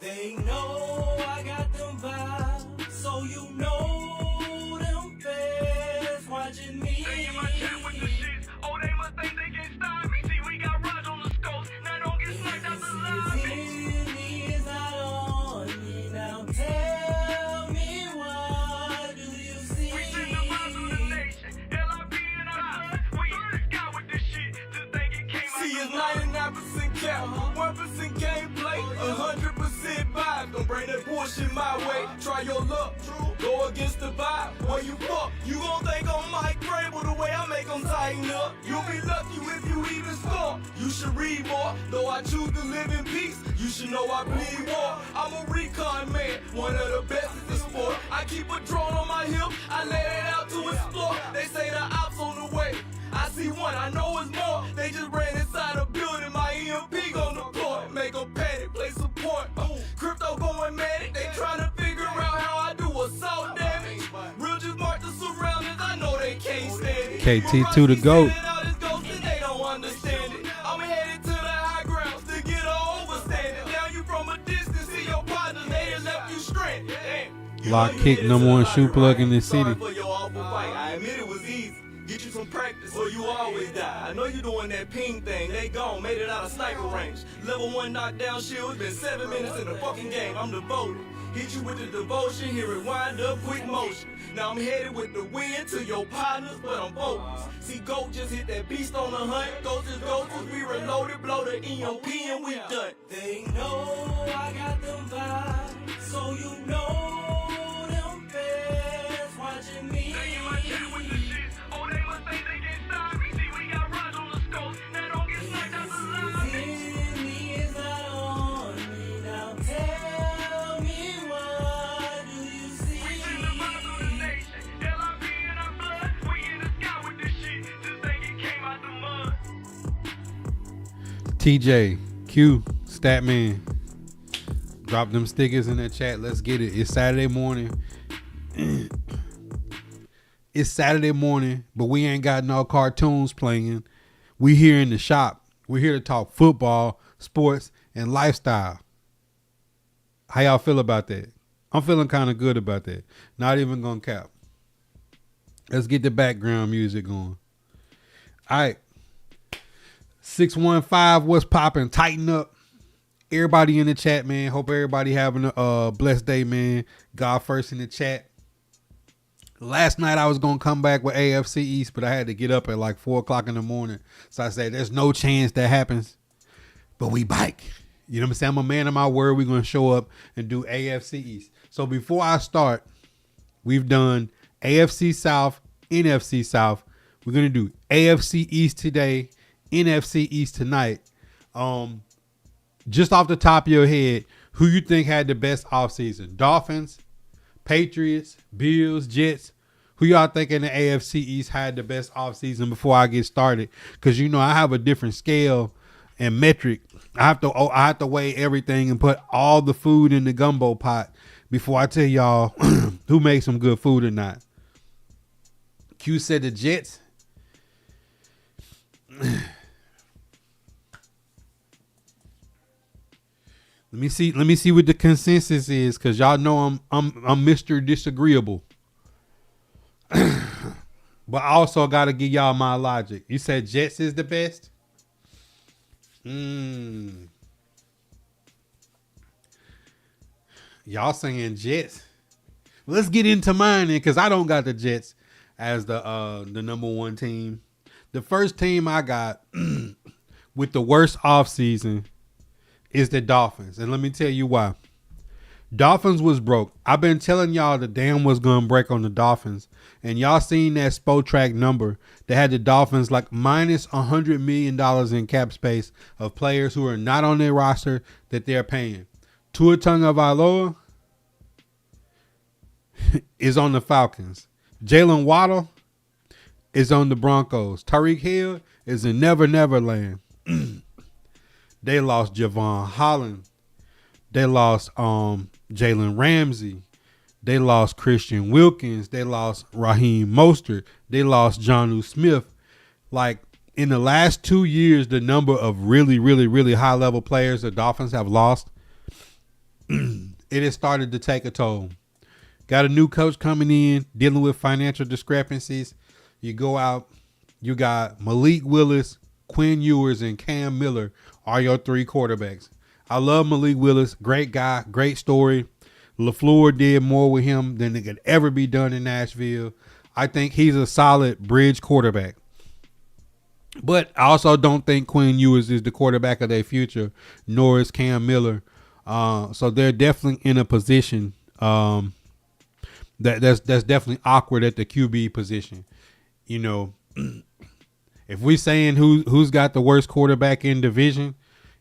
They know I got them vibes, so you know them fans watching me. They in my chat with the shits. Oh, they must think they can stop me. See, we got Raj on the scopes. Now don't get sniped out the lobby. Is not on me now. Tell me, what do you see? We send the vibes of the nation. LIB and I, we in the sky with this shit. Just think it came out. See, it's 99% cap, 1% gameplay, 100% vibe. Don't bring that bullshit my way. Try your luck, go against the vibe. Where you fuck, you gon' think I'm Mike Grable the way I make them tighten up. You'll be lucky if you even score. You should read more, though I choose to live in peace. You should know I bleed war. I'm a recon man, one of the best in the sport. I keep a drone on my hip, I let it out to explore. They say the ops on the way. I see one, I know it's more. They just ran inside a building, my EMP gon' deploy. Make a panic, play support. Crypto going manic, they tryna figure out how I do assault damage. Real just mark the surroundings, I know they can't stand it. KT2 the GOAT. They don't understand it. I'm headed to the high grounds to get a overstanding. Now you from a distance, see your partners, they done left you stranded. Damn. Lock kick, number one shoe plug in the city. Sorry for your awful fight. I admit it was easy. Get you some practice or you always die. I know you doing that ping thing. They gone, made it out of sniper range. Level 1 knockdown shield. It's been 7 minutes in the fucking game. I'm devoted. Hit you with the devotion, hear it wind up, quick motion. Now I'm headed with the wind to your partners, but I'm focused. See, GOAT just hit that beast on the hunt. Ghosts is ghosts, we reloaded, blow the EMP and we done. They know I got them vibes, so you know them fans watching me. They in my chat with the shits. Oh, they must think they can stop me. See, we got Raj on the scopes. Now don't get sniped out the lobby. Is not on me now. Tell me, what do you see? We send the vibes of the nation. LIB and our blood. We in the sky with this shit. Just think it came out the mud. TJ, Q, Statman. Drop them stickers in the chat. Let's get it. It's Saturday morning. It's Saturday morning, but we ain't got no cartoons playing. We here in the shop. We're here to talk football, sports, and lifestyle. How y'all feel about that? I'm feeling kind of good about that. Not even gonna cap. Let's get the background music going. All right. 615, what's popping? Tighten up. Everybody in the chat, man. Hope everybody having a blessed day, man. God first in the chat. Last night I was going to come back with AFC East, but I had to get up at like 4 o'clock in the morning. So I said, there's no chance that happens, but we bike. You know what I'm saying? I'm a man of my word. We're going to show up and do AFC East. So before I start, we've done AFC South, NFC South. We're going to do AFC East today, NFC East tonight. Just off the top of your head, who you think had the best offseason? Dolphins, Patriots, Bills, Jets. Who y'all think in the AFC East had the best offseason before I get started? Because, you know, I have a different scale and metric. I have to weigh everything and put all the food in the gumbo pot before I tell y'all who made some good food or not. Q said the Jets. Let me see what the consensus is, because y'all know I'm Mr. Disagreeable. But I also got to give y'all my logic. You said Jets is the best? Y'all saying Jets. Let's get into mine then, because I don't got the Jets as the number one team. The first team I got with the worst offseason is the Dolphins. And let me tell you why. Dolphins was broke. I've been telling y'all the dam was going to break on the Dolphins. And y'all seen that Spotrac number that had the Dolphins like minus $100 million in cap space of players who are not on their roster that they're paying. Tua Tagovailoa is on the Falcons. Jalen Waddle is on the Broncos. Tyreek Hill is in Never Land. They lost Javon Holland. They lost Jalen Ramsey. They lost Christian Wilkins. They lost Raheem Mostert. They lost Jonnu Smith. Like, in the last 2 years, the number of really, really, really high-level players the Dolphins have lost it has started to take a toll. Got a new coach coming in, dealing with financial discrepancies. You go out, you got Malik Willis, Quinn Ewers, and Cam Miller are your 3 quarterbacks. I love Malik Willis. Great guy, great story. LaFleur did more with him than it could ever be done in Nashville. I think he's a solid bridge quarterback. But I also don't think Quinn Ewers is the quarterback of their future, nor is Cam Miller. So they're definitely in a position that's definitely awkward at the QB position. You know, if we saying who's got the worst quarterback in division,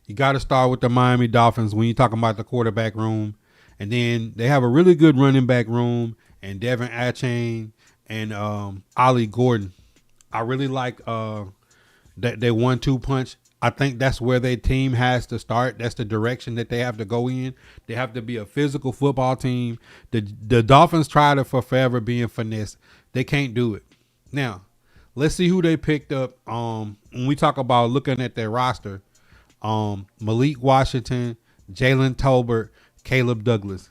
you got to start with the Miami Dolphins when you're talking about the quarterback room. And then they have a really good running back room, and Devin Achane and Ollie Gordon. I really like that they 1-2 punch. I think that's where their team has to start. That's the direction that they have to go in. They have to be a physical football team. The Dolphins tried it for forever being finesse. They can't do it. Now, let's see who they picked up. When we talk about looking at their roster, Malik Washington, Jalen Tolbert, Caleb Douglas.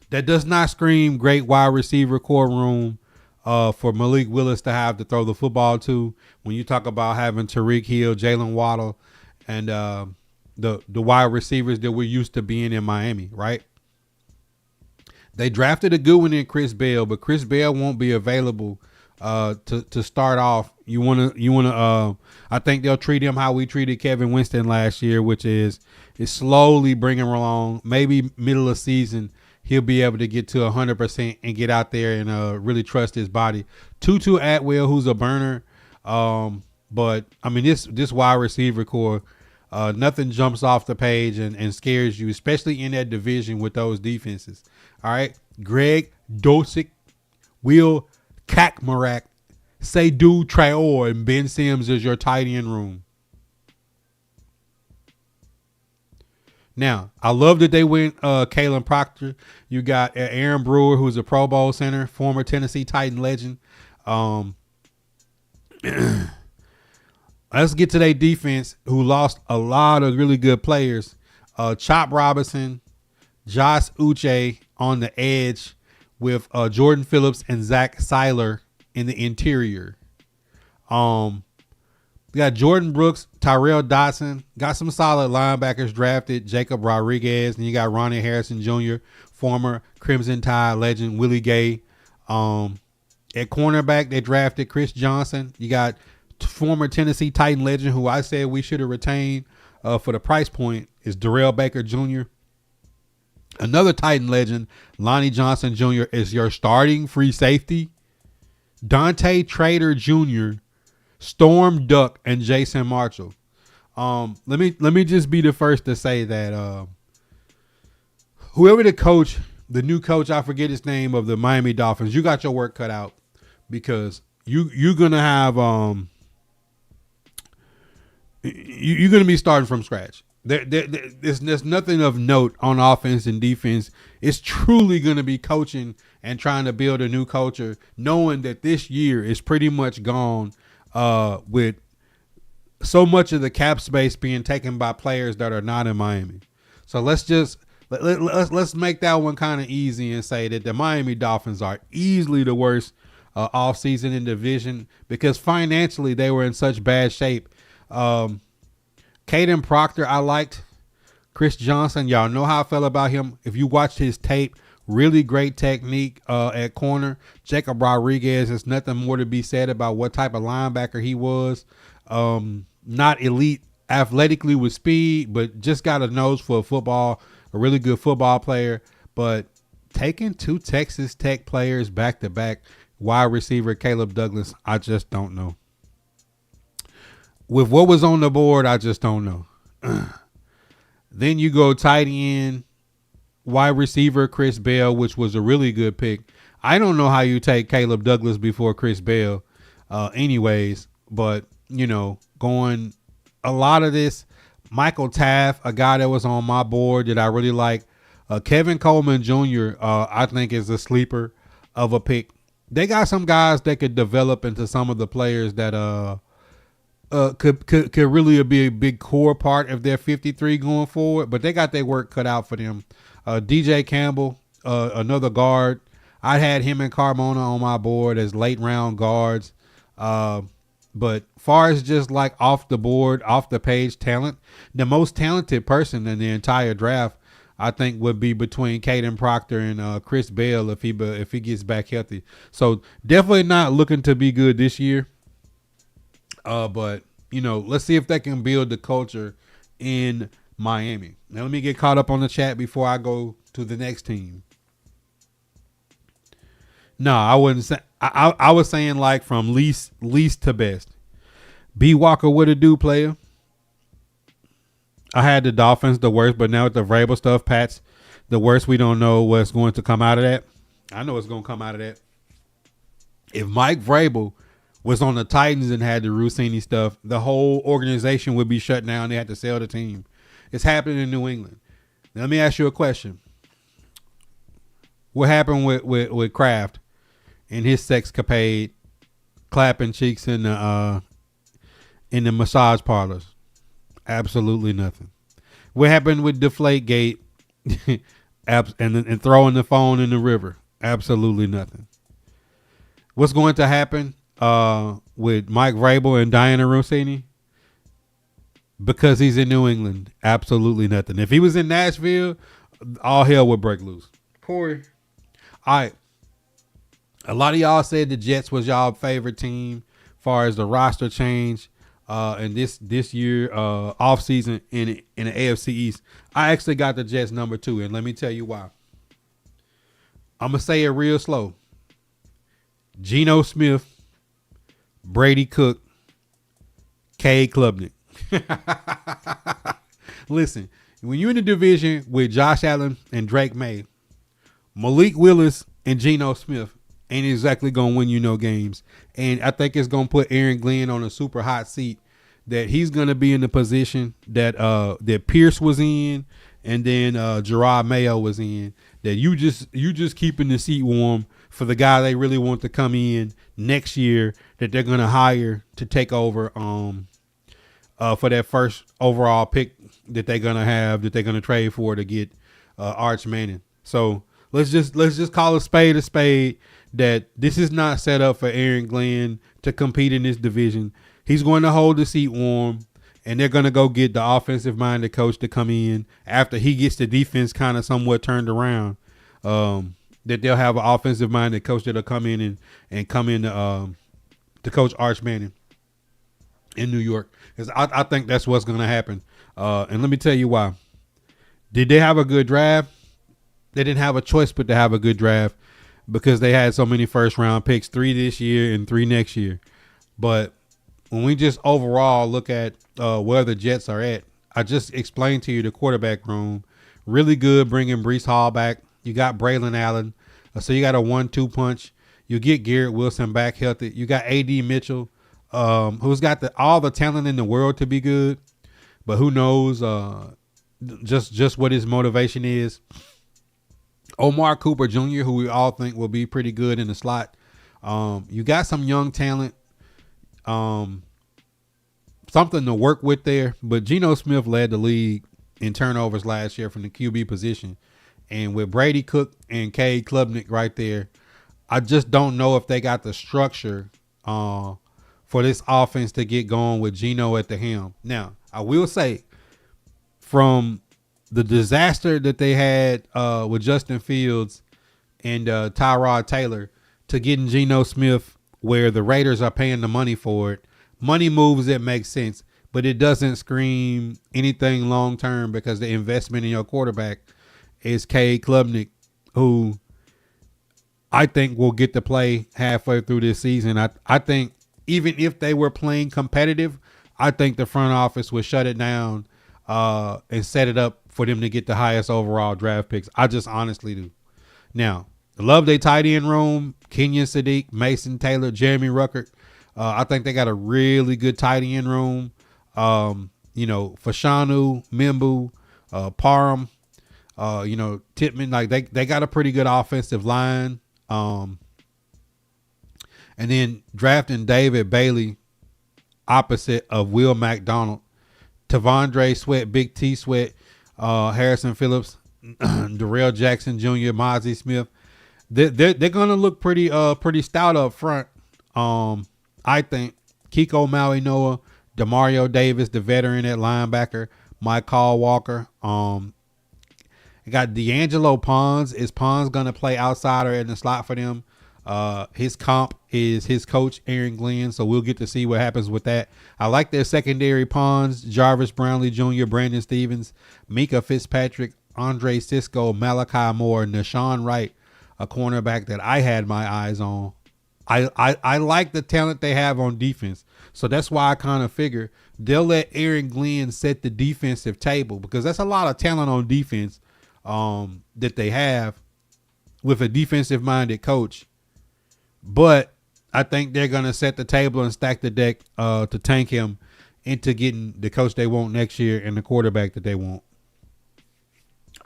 That does not scream great wide receiver core room for Malik Willis to have to throw the football to. When you talk about having Tyreek Hill, Jalen Waddle, and the wide receivers that we're used to being in Miami, right? They drafted a good one in Chris Bell, but Chris Bell won't be available to start off. You wanna I think they'll treat him how we treated Kevin Winston last year, which is slowly bring him along. Maybe middle of season he'll be able to get to 100% and get out there and really trust his body. Tutu Atwell, who's a burner, but I mean this wide receiver core, nothing jumps off the page and scares you, especially in that division with those defenses. All right, Greg Dosick, Will Kakmarak, Seydou Traore, and Ben Sims is your tight end room. Now, I love that they went Kalen Proctor. You got Aaron Brewer, who's a Pro Bowl center, former Tennessee Titan legend. Let's get to their defense, who lost a lot of really good players. Chop Robinson, Josh Uche on the edge with Jordan Phillips and Zach Seiler in the interior. We got Jordan Brooks, Tyrell Dodson, got some solid linebackers drafted, Jacob Rodriguez, and you got Ronnie Harrison Jr., former Crimson Tide legend, Willie Gay. At cornerback, they drafted Chris Johnson. You got former Tennessee Titan legend, who I said we should have retained for the price point, is Darrell Baker Jr. Another Titan legend, Lonnie Johnson Jr., is your starting free safety. Dante Trader Jr., Storm Duck, and Jason Marshall. Let me just be the first to say that whoever the new coach, I forget his name, of the Miami Dolphins, you got your work cut out, because you're gonna have you're gonna be starting from scratch. There's nothing of note on offense and defense. It's truly going to be coaching and trying to build a new culture, knowing that this year is pretty much gone with so much of the cap space being taken by players that are not in Miami. So let's make that one kind of easy and say that the Miami Dolphins are easily the worst offseason in division, because financially they were in such bad shape. Caden Proctor, I liked. Chris Johnson, y'all know how I felt about him. If you watched his tape, really great technique at corner. Jacob Rodriguez, there's nothing more to be said about what type of linebacker he was. Not elite athletically with speed, but just got a nose for football, a really good football player. But taking 2 Texas Tech players back-to-back, wide receiver Caleb Douglas, I just don't know. With what was on the board, I just don't know. Then you go tight end, wide receiver Chris Bell, which was a really good pick. I don't know how you take Caleb Douglas before Chris Bell anyways, but, you know, going a lot of this, Michael Taft, a guy that was on my board that I really like. Kevin Coleman Jr., I think, is a sleeper of a pick. They got some guys that could develop into some of the players that could really be a big core part of their 53 going forward, but they got their work cut out for them. DJ Campbell, another guard. I had him and Carmona on my board as late round guards. But far as just like off the board, off the page talent, the most talented person in the entire draft, I think, would be between Caden Proctor and Chris Bell if he gets back healthy. So definitely not looking to be good this year. But let's see if they can build the culture in Miami. Now let me get caught up on the chat before I go to the next team. No, I wouldn't say. I was saying like from least to best. B Walker, what a do, player. I had the Dolphins the worst, but now with the Vrabel stuff, Pat's the worst. We don't know what's going to come out of that. I know what's going to come out of that. If Mike Vrabel was on the Titans and had the Rossini stuff, the whole organization would be shut down. They had to sell the team. It's happening in New England. Now, let me ask you a question. What happened with Kraft and his sexcapade, clapping cheeks in the massage parlors? Absolutely nothing. What happened with Deflategate and throwing the phone in the river? Absolutely nothing. What's going to happen with Mike Vrabel and Diana Rossini? Because he's in New England, absolutely nothing. If he was in Nashville, all hell would break loose. Corey. All right. A lot of y'all said the Jets was y'all favorite team as far as the roster change and this year off season in the AFC East. I actually got the Jets number 2, and let me tell you why. I'm gonna say it real slow. Geno Smith, Brady Cook, Cade Klubnik. Listen, when you're in the division with Josh Allen and Drake May, Malik Willis and Geno Smith ain't exactly going to win you no games. And I think it's going to put Aaron Glenn on a super hot seat that he's going to be in the position that Pierce was in and then Gerard Mayo was in, that you just keeping the seat warm for the guy they really want to come in next year that they're going to hire to take over for that first overall pick that they're going to have, that they're going to trade for to get Arch Manning. So let's just call a spade that this is not set up for Aaron Glenn to compete in this division. He's going to hold the seat warm, and they're going to go get the offensive-minded coach to come in after he gets the defense kind of somewhat turned around, that they'll have an offensive-minded coach that'll come in and come in to coach Arch Manning in New York. Because I think that's what's going to happen. And let me tell you why. Did they have a good draft? They didn't have a choice but to have a good draft because they had so many first-round picks, 3 this year and 3 next year. But when we just overall look at where the Jets are at, I just explained to you the quarterback room. Really good bringing Breece Hall back. You got Braylon Allen. So you got a 1-2 punch. You get Garrett Wilson back healthy. You got A.D. Mitchell, who's got all the talent in the world to be good. But who knows just what his motivation is. Omar Cooper Jr., who we all think will be pretty good in the slot. You got some young talent. Something to work with there. But Geno Smith led the league in turnovers last year from the QB position. And with Brady Cook and Cade Klubnik right there, I just don't know if they got the structure for this offense to get going with Geno at the helm. Now, I will say, from the disaster that they had with Justin Fields and Tyrod Taylor to getting Geno Smith where the Raiders are paying the money for it, money moves that make sense, but it doesn't scream anything long-term because the investment in your quarterback is Cade Klubnik, who I think will get to play halfway through this season. I think even if they were playing competitive, I think the front office would shut it down and set it up for them to get the highest overall draft picks. I just honestly do. Now, I love their tight end room. Kenyon Sadiq, Mason Taylor, Jeremy Ruckert. I think they got a really good tight end room. Fashanu, Mimbu, Parham, Titman. Like they got a pretty good offensive line. And then drafting David Bailey, opposite of Will McDonald. Tavondre Sweat, Big T Sweat, Harrison Phillips, Darrell Jackson Jr., Mozzie Smith. They're gonna look pretty stout up front. I think Kiko Maui Noah, Demario Davis, the veteran at linebacker, Mike Walker. You got D'Angelo Pons. Is Pons gonna play outsider in the slot for them? His comp is his coach, Aaron Glenn, so we'll get to see what happens with that. I like their secondary Pons, Jarvis Brownlee Jr., Brandon Stevens, Mika Fitzpatrick, Andre Sisco, Malachi Moore, Nashawn Wright, a cornerback that I had my eyes on. I like the talent they have on defense, so that's why I kind of figure they'll let Aaron Glenn set the defensive table, because that's a lot of talent on defense that they have with a defensive-minded coach. But I think they're going to set the table and stack the deck to tank him into getting the coach they want next year and the quarterback that they want.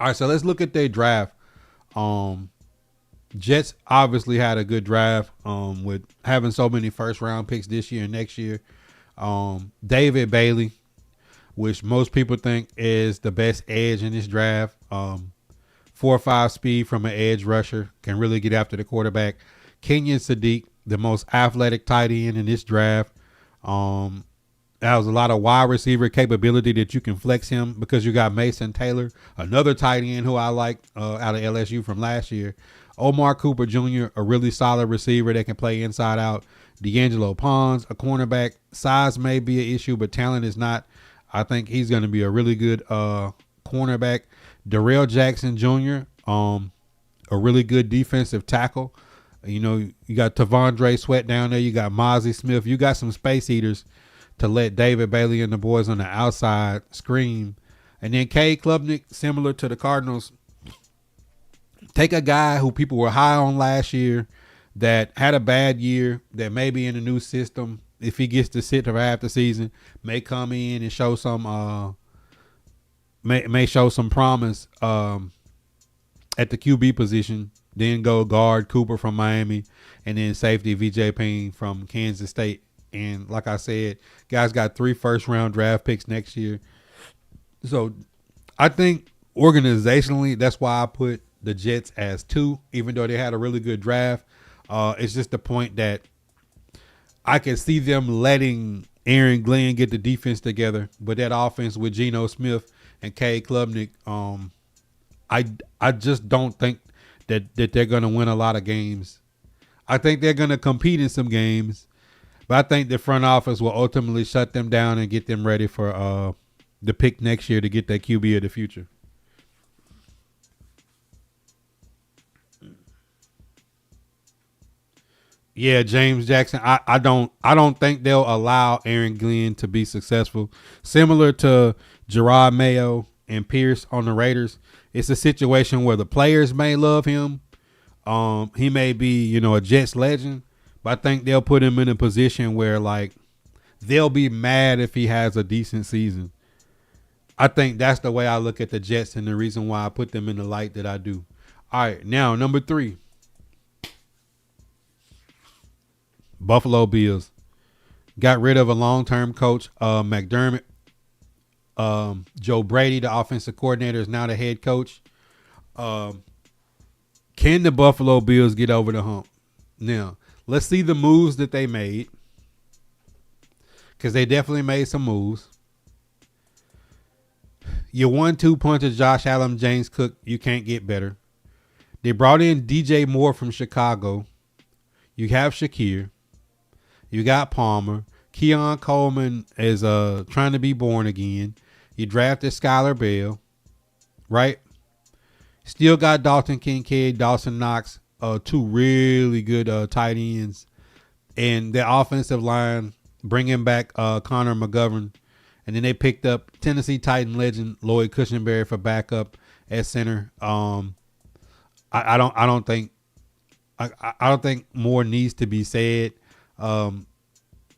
All right, so let's look at their draft. Jets obviously had a good draft with having so many first-round picks this year and next year. David Bailey, which most people think is the best edge in this draft. 4.5 speed from an edge rusher, can really get after the quarterback. Kenyon Sadiq, the most athletic tight end in this draft. That was a lot of wide receiver capability that you can flex him, because you got Mason Taylor, another tight end who I like out of LSU from last year. Omar Cooper Jr., a really solid receiver that can play inside out. D'Angelo Pons, a cornerback. Size may be an issue, but talent is not. I think he's going to be a really good cornerback. Darrell Jackson Jr., a really good defensive tackle. You know, you got Tavondre Sweat down there. You got Mozzie Smith. You got some space eaters to let David Bailey and the boys on the outside scream. And then Cade Klubnik, similar to the Cardinals, take a guy who people were high on last year that had a bad year, that may be in a new system. If he gets to sit for half the season, may come in and show some may show some promise at the QB position. Then go guard Cooper from Miami, and then safety VJ Payne from Kansas State. And like I said, guys got 3 first-round draft picks next year. So I think organizationally, that's why I put the Jets as 2, even though they had a really good draft. It's just the point that I can see them letting Aaron Glenn get the defense together, but that offense with Geno Smith and Cade Klubnik, I just don't think that they're going to win a lot of games. I think they're going to compete in some games, but I think the front office will ultimately shut them down and get them ready for the pick next year to get that QB of the future. Yeah, James Jackson. I don't think they'll allow Aaron Glenn to be successful. Similar to Gerard Mayo and Pierce on the Raiders, it's a situation where the players may love him. He may be, a Jets legend, but I think they'll put him in a position where, like, they'll be mad if he has a decent season. I think that's the way I look at the Jets, and the reason why I put them in the light that I do. All right, now number 3. Buffalo Bills got rid of a long-term coach, McDermott. Joe Brady, the offensive coordinator, is now the head coach. Can the Buffalo Bills get over the hump? Now, let's see the moves that they made, because they definitely made some moves. Your 1-2 puncher, Josh Allen, James Cook, you can't get better. They brought in DJ Moore from Chicago. You have Shakir. You got Palmer. Keon Coleman is trying to be born again. You drafted Skylar Bell, right? Still got Dalton Kincaid, Dawson Knox, 2 really good tight ends. And their offensive line, bringing back Connor McGovern. And then they picked up Tennessee Titan legend Lloyd Cushenberry for backup at center. I don't think more needs to be said.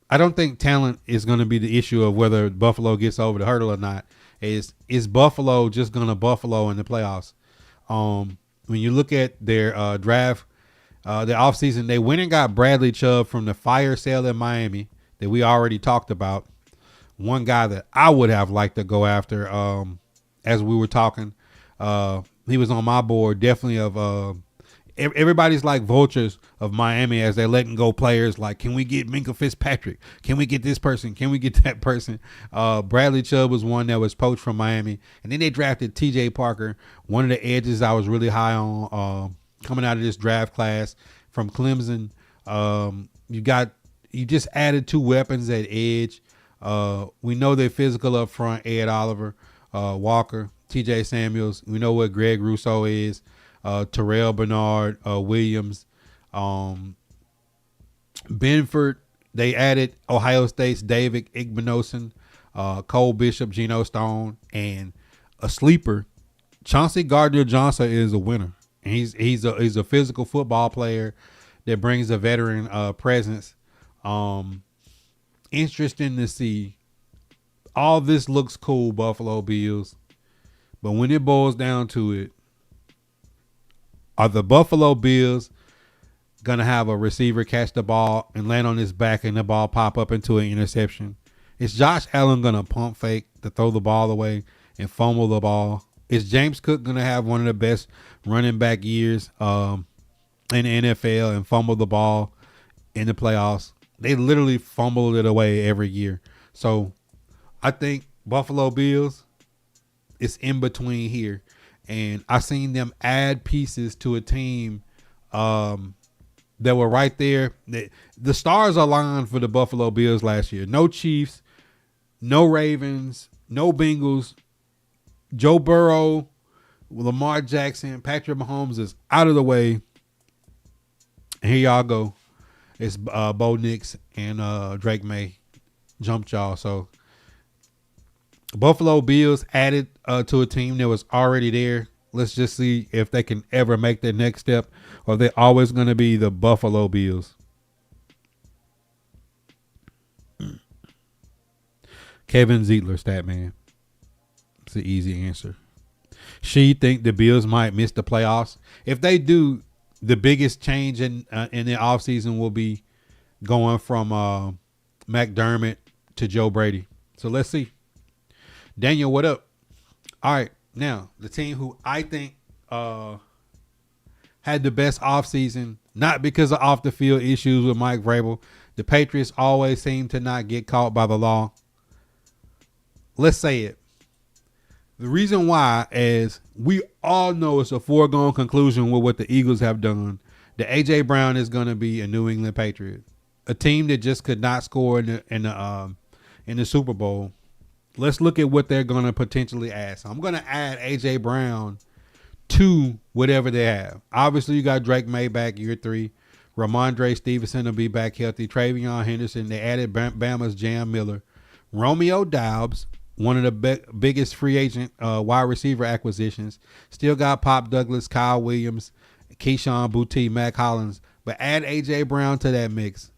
I don't think talent is going to be the issue of whether Buffalo gets over the hurdle or not. Is Buffalo just going to Buffalo in the playoffs? When you look at their draft, their offseason, they went and got Bradley Chubb from the fire sale in Miami. that we already talked about. One guy that I would have liked to go after, as we were talking, he was on my board, definitely of everybody's like vultures of Miami as they're letting go players. Like, can we get Minkah Fitzpatrick? Can we get this person? Can we get that person? Bradley Chubb was one that was poached from Miami. And then they drafted TJ Parker, one of the edges I was really high on coming out of this draft class from Clemson. You just added 2 weapons at edge. We know they're physical up front. Ed Oliver, Walker, TJ Samuels. We know what Greg Rousseau is. Terrell Bernard, Williams, Benford. They added Ohio State's David Igbinosun, Cole Bishop, Geno Stone, and a sleeper. Chauncey Gardner-Johnson is a winner. And he's a physical football player that brings a veteran presence. Interesting to see. All this looks cool, Buffalo Bills, but when it boils down to it, are the Buffalo Bills going to have a receiver catch the ball and land on his back and the ball pop up into an interception? Is Josh Allen going to pump fake to throw the ball away and fumble the ball? Is James Cook going to have one of the best running back years in the NFL and fumble the ball in the playoffs? They literally fumbled it away every year. So I think Buffalo Bills is in between here. And I seen them add pieces to a team that were right there. The stars aligned for the Buffalo Bills last year. No Chiefs, no Ravens, no Bengals. Joe Burrow, Lamar Jackson, Patrick Mahomes is out of the way. And here y'all go. It's Bo Nix and Drake May jumped y'all. So Buffalo Bills added to a team that was already there. Let's just see if they can ever make their next step, or they're always going to be the Buffalo Bills. Kevin Zietler, stat man. It's an easy answer. She think the Bills might miss the playoffs. If they do, the biggest change in the offseason will be going from McDermott to Joe Brady. So let's see. Daniel, what up? All right, now the team who I think had the best offseason, not because of off the field issues with Mike Vrabel. The Patriots always seem to not get caught by the law. Let's say it. The reason why is we all know it's a foregone conclusion with what the Eagles have done. The A.J. Brown is going to be a New England Patriot, a team that just could not score in the Super Bowl. Let's look at what they're going to potentially add. So I'm going to add A.J. Brown to whatever they have. Obviously, you got Drake May back year 3. Ramondre Stevenson will be back healthy. Travion Henderson. They added Bama's Jam Miller. Romeo Doubs, one of the biggest free agent wide receiver acquisitions. Still got Pop Douglas, Kyle Williams, Keyshawn Boutte, Mac Hollins. But add A.J. Brown to that mix.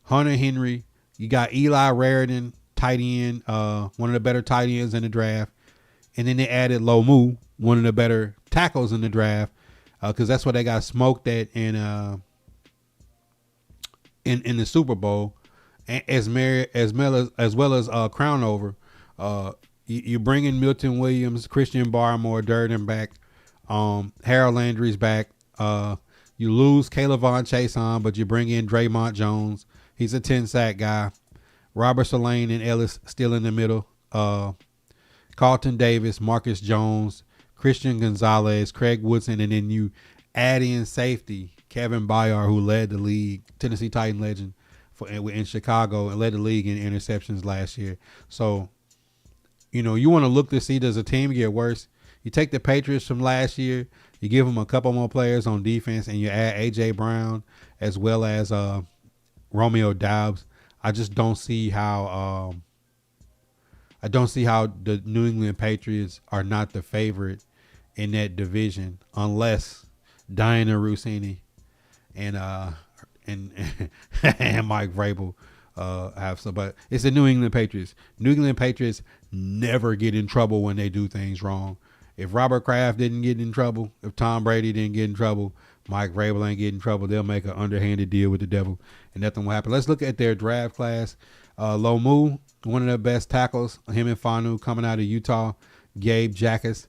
Hunter Henry. You got Eli Raritan, tight end, one of the better tight ends in the draft. And then they added Lomu, one of the better tackles in the draft, because that's what they got smoked at in the Super Bowl, as well as Crownover. You bring in Milton Williams, Christian Barmore, Durden back, Harold Landry's back. You lose Caleb Von Chason, but you bring in Draymond Jones. He's a 10-sack guy. Robert Salane and Ellis still in the middle. Carlton Davis, Marcus Jones, Christian Gonzalez, Craig Woodson, and then you add in safety Kevin Byard, who led the league, Tennessee Titan legend in Chicago, and led the league in interceptions last year. So, you want to look to see, does a team get worse? You take the Patriots from last year, you give them a couple more players on defense, and you add A.J. Brown as well as Romeo Doubs. I just don't see how the New England Patriots are not the favorite in that division, unless Diana Rossini and Mike Vrabel have some. But it's the New England Patriots. New England Patriots never get in trouble when they do things wrong. If Robert Kraft didn't get in trouble, if Tom Brady didn't get in trouble, Mike Vrabel ain't get in trouble, they'll make an underhanded deal with the devil and nothing will happen. Let's look at their draft class. Lomu, one of the best tackles, him and Fanu coming out of Utah. Gabe Jackas,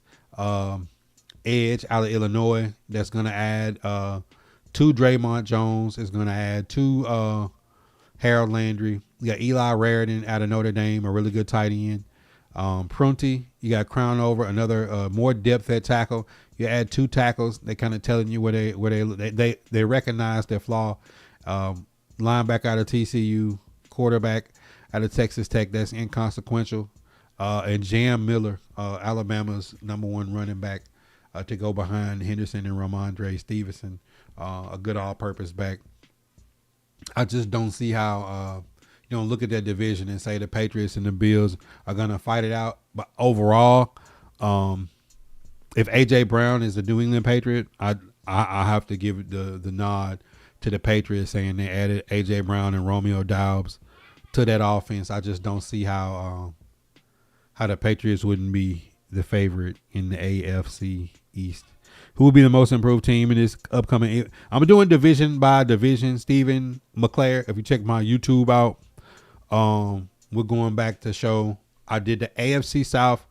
edge out of Illinois. That's going to add 2 Draymond Jones. It's going to add 2 Harold Landry. You got Eli Raritan out of Notre Dame, a really good tight end. Prunty, you got Crown over, another more depth at tackle. You add 2 tackles. They kind of telling you where they recognize their flaw. Linebacker out of TCU, quarterback out of Texas Tech. That's inconsequential. And Jam Miller, Alabama's #1 running back, to go behind Henderson and Ramondre Stevenson, a good all-purpose back. I just don't see how look at that division and say the Patriots and the Bills are gonna fight it out. But overall, if AJ Brown is the New England Patriot, I have to give the nod to the Patriots, saying they added AJ Brown and Romeo Doubs to that offense. I just don't see how the Patriots wouldn't be the favorite in the AFC East. Who will be the most improved team in this upcoming? I'm doing division by division. Stephen McClare, if you check my YouTube out, we're going back to show. I did the AFC South.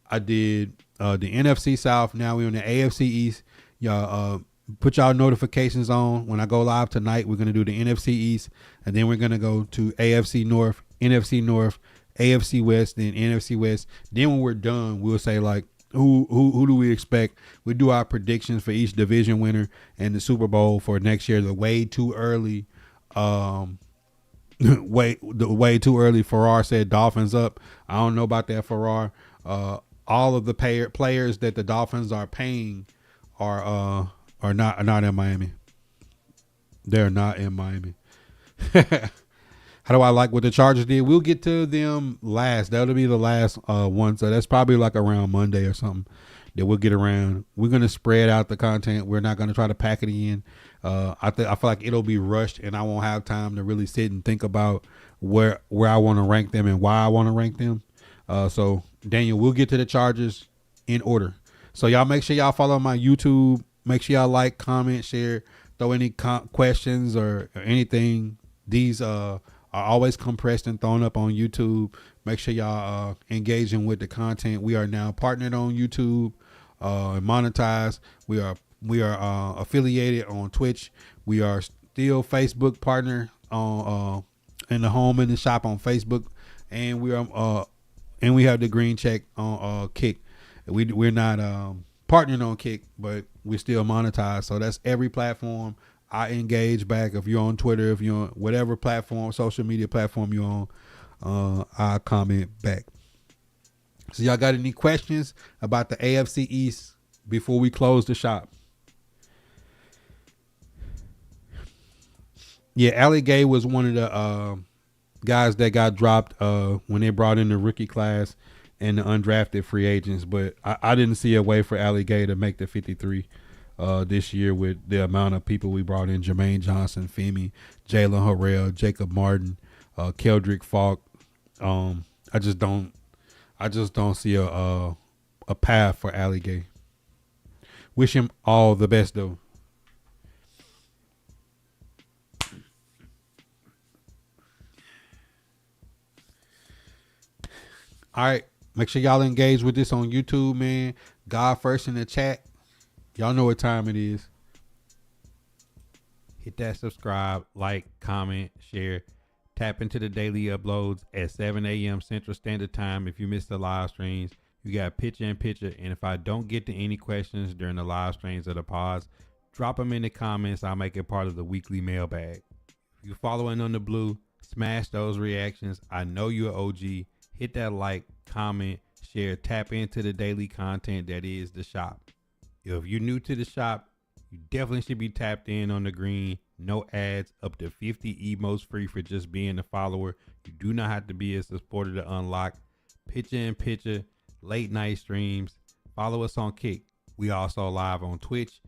I did the NFC South. Now we're on the AFC East. Y'all put y'all notifications on. When I go live tonight, we're going to do the NFC East, and then we're going to go to AFC North, NFC North, AFC West, then NFC West. Then when we're done, we'll say like, who do we expect? We do our predictions for each division winner and the Super Bowl for next year. The way too early, way too early. Farrar said Dolphins up. I don't know about that, Farrar. All of the players that the Dolphins are paying are not in Miami. They're not in Miami. How do I like what the Chargers did? We'll get to them last. That'll be the last one. So that's probably like around Monday or something that we'll get around. We're going to spread out the content. We're not going to try to pack it in. I feel like it'll be rushed and I won't have time to really sit and think about where I want to rank them and why I want to rank them. So Daniel, we'll get to the Chargers in order. So y'all make sure y'all follow my YouTube. Make sure y'all like, comment, share, throw any questions or anything. These are always compressed and thrown up on YouTube. Make sure y'all engaging with the content. We are now partnered on YouTube and monetized. We are affiliated on Twitch. We are still Facebook partner on in the home and the shop on Facebook, and we have the green check on Kick. We're not partnering on Kick, but we're still monetized. So that's every platform. I engage back. If you're on Twitter, if you're on whatever platform, social media platform you're on, I comment back. So y'all got any questions about the AFC East before we close the shop? Yeah, Ali Gay was one of the guys that got dropped when they brought in the rookie class and the undrafted free agents. But I didn't see a way for Ali Gay to make the 53 this year with the amount of people we brought in: Jermaine Johnson, Femi, Jalen Harrell, Jacob Martin, Keldrick Falk. I just don't see a path for Ali Gay. Wish him all the best though. All right, make sure y'all engage with this on YouTube, man. God first in the chat. Y'all know what time it is. Hit that subscribe, like, comment, share. Tap into the daily uploads at 7 a.m. Central Standard Time. If you missed the live streams, you got picture in picture. And if I don't get to any questions during the live streams or the pods, drop them in the comments. I'll make it part of the weekly mailbag. If you're following on the blue, smash those reactions. I know you're an OG. Hit that like, comment, share, tap into the daily content that is the shop. If you're new to the shop, you definitely should be tapped in on the green. No ads, up to 50 emotes free for just being a follower. You do not have to be a supporter to unlock picture in picture, late night streams. Follow us on Kick. We also live on Twitch.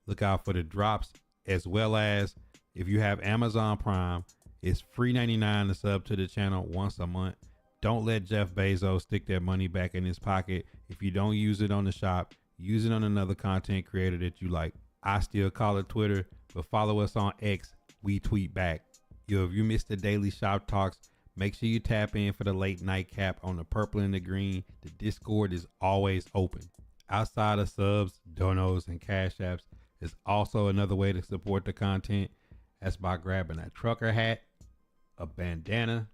Look out for the drops, as well as if you have Amazon Prime, it's free $99 to sub to the channel once a month. Don't let Jeff Bezos stick that money back in his pocket. If you don't use it on the shop, use it on another content creator that you like. I still call it Twitter, but follow us on X. We tweet back. Yo, if you missed the daily shop talks, make sure you tap in for the late night cap on the purple and the green. The Discord is always open. Outside of subs, donos, and cash apps, is also another way to support the content. That's by grabbing a trucker hat, a bandana,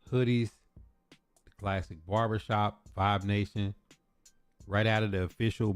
hoodies, the classic barbershop, Vibe Nation, right out of the official